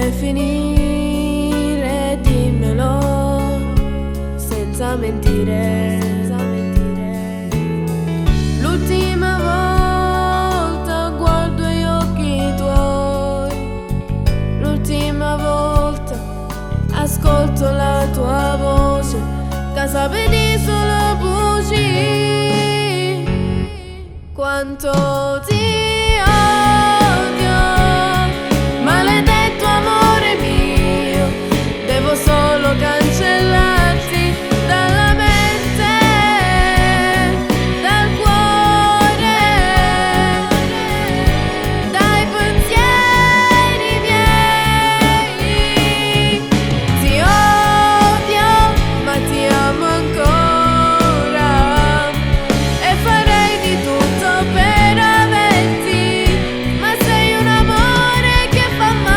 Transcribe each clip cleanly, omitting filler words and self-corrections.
deve finire, dimmelo senza mentire. L'ultima volta guardo gli occhi tuoi, l'ultima volta ascolto la tua voce, casa vedi solo bugie. Quanto ti odio, maledetto amore mio, devo solo cancellarti dalla mente, dal cuore, dai pensieri miei. Ti odio, ma ti amo ancora e farei di tutto per averti, ma sei un amore che fa male.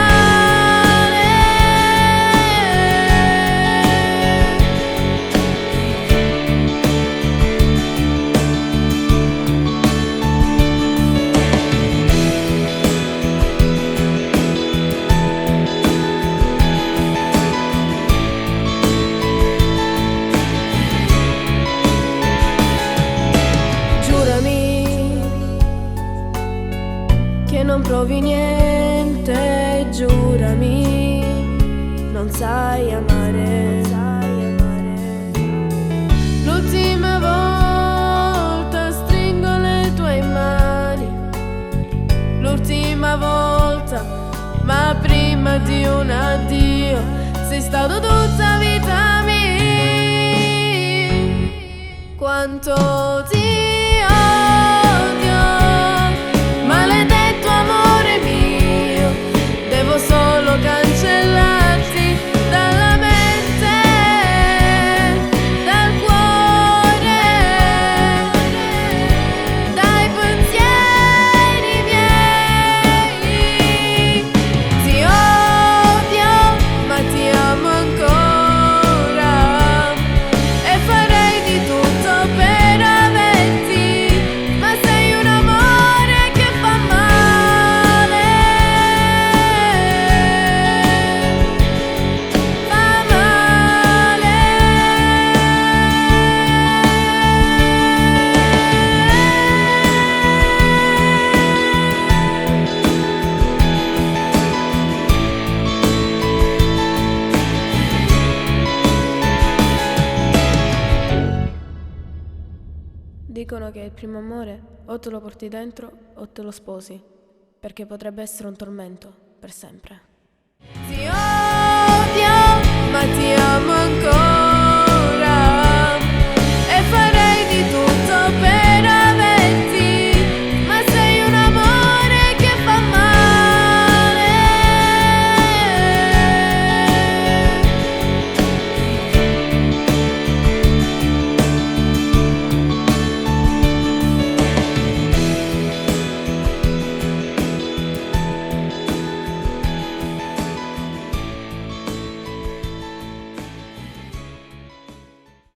Giurami che non provi niente, giurami non sai amare. L'ultima volta stringo le tue mani, l'ultima volta, ma prima di un addio sei stato tutta vita mia. Quanto ti odio, maledetto amore mio, devo solo cancellarti dalla mente, dal cuore, dai pensieri miei. Ti odio, ma ti amo ancora e farei di tutto per averti, ma sei un amore che fa male. Fa male. Dicono che il primo amore o te lo porti dentro o te lo sposi, perché potrebbe essere un tormento per sempre. Ti odio, ma ti amo ancora.